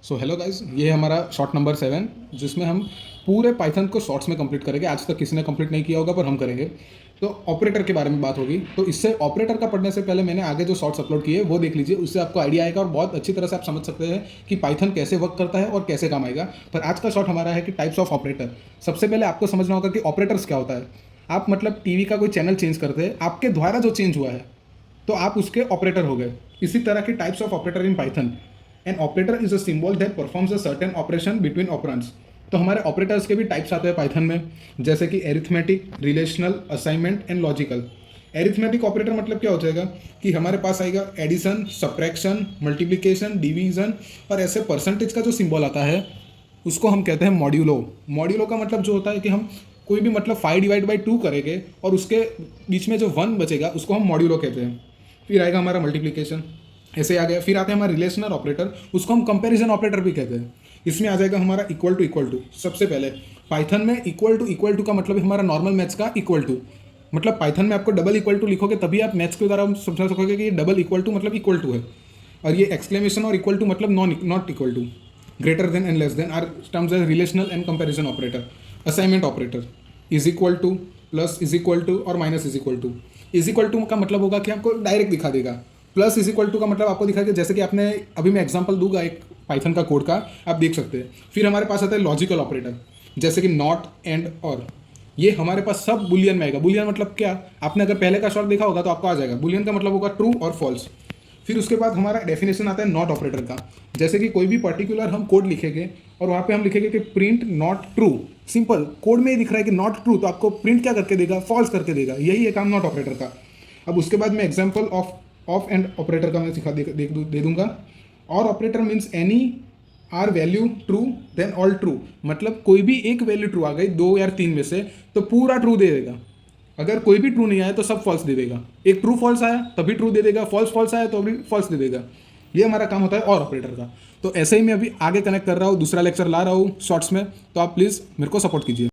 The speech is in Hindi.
सो हेलो गाइस, ये है हमारा शॉर्ट नंबर 7 जिसमें हम पूरे पाइथन को शॉर्ट्स में कंप्लीट करेंगे। आज तक किसी ने कंप्लीट नहीं किया होगा पर हम करेंगे। तो ऑपरेटर के बारे में बात होगी। तो इससे ऑपरेटर का पढ़ने से पहले मैंने आगे जो शॉर्ट्स अपलोड किए वो देख लीजिए, उससे आपको आइडिया आएगा और बहुत अच्छी तरह से आप समझ सकते हैं कि पाइथन कैसे वर्क करता है और कैसे काम आएगा। पर आज का शॉर्ट हमारा है कि टाइप्स ऑफ ऑपरेटर। सबसे पहले आपको समझना होगा कि ऑपरेटर्स क्या होता है। आप मतलब टीवी का कोई चैनल चेंज करते हैं, आपके द्वारा जो चेंज हुआ है तो आप उसके ऑपरेटर हो गए। इसी तरह की types of operator in Python. An operator is a symbol that performs a certain operation between operands. तो हमारे ऑपरेटर्स के भी टाइप्स आते हैं पाइथन में, जैसे कि arithmetic, relational, assignment and logical. Arithmetic operator मतलब क्या हो जाएगा कि हमारे पास आएगा एडिशन, सब्ट्रैक्शन, मल्टीप्लिकेशन, डिवीजन और ऐसे परसेंटेज का जो सिंबल आता है उसको हम कहते हैं मॉड्यूलो। मॉड्यूलो का मतलब जो होता है कि हम कोई भी मतलब 5/2 करेंगे और उसके बीच में जो 1 बचेगा उसको हम मॉड्यूलो कहते हैं। फिर आएगा हमारा मल्टीप्लिकेशन, ऐसे आ गया। फिर आते हैं हमारा रिलेशनल ऑपरेटर, उसको हम कंपैरिजन ऑपरेटर भी कहते हैं। इसमें आ जाएगा हमारा इक्वल टू। सबसे पहले पाइथन में इक्वल टू का मतलब है हमारा नॉर्मल मैथ्स का इक्वल टू। मतलब पाइथन में आपको डबल इक्वल टू लिखोगे तभी आप मैथ्स के द्वारा समझा सकोगे कि ये डबल इक्वल टू मतलब इक्वल टू है। और ये एक्सक्लेमेशन और इक्वल टू मतलब not equal to, greater than and less than are terms as relational and comparison operator. Assignment operator is equal to, plus is equal to और minus is equal to. Is equal to का मतलब होगा कि आपको डायरेक्ट दिखा देगा। प्लस इज इक्वल टू का मतलब आपको दिखाएगा, जैसे कि आपने अभी मैं एग्जांपल दूंगा एक पाइथन का कोड का, आप देख सकते हैं। फिर हमारे पास आता है लॉजिकल ऑपरेटर, जैसे कि नॉट, एंड, और। ये हमारे पास सब बुलियन में आएगा। बुलियन मतलब क्या, आपने अगर पहले का शॉर्ट देखा होगा तो आपको आ जाएगा। बुलियन का मतलब होगा ट्रू और फॉल्स। फिर उसके बाद हमारा डेफिनेशन आता है नॉट ऑपरेटर का, जैसे कि कोई भी पर्टिकुलर हम कोड लिखेंगे और वहाँ पे हम लिखेंगे कि print not true. Simple code में ही दिख रहा है कि नॉट ट्रू, तो आपको प्रिंट क्या करके देगा, फॉल्स करके देगा। यही है काम नॉट ऑपरेटर का। अब उसके बाद मैं एग्जाम्पल ऑफ एंड ऑपरेटर का मैं दे दूंगा। और operator means any are value true then all true. मतलब कोई भी एक वैल्यू ट्रू आ गई 2 या 3 में से तो पूरा ट्रू दे देगा। अगर कोई भी ट्रू नहीं आया तो सब फॉल्स दे देगा। एक ट्रू फॉल्स आया तभी ट्रू दे देगा, फॉल्स फॉल्स आया तो भी फॉल्स दे देगा। ये हमारा काम होता है और ऑपरेटर का। तो ऐसे ही मैं अभी आगे कनेक्ट कर रहा हूँ, दूसरा लेक्चर ला रहा हूँ शॉर्ट्स में, तो आप प्लीज़ मेरे को सपोर्ट कीजिए।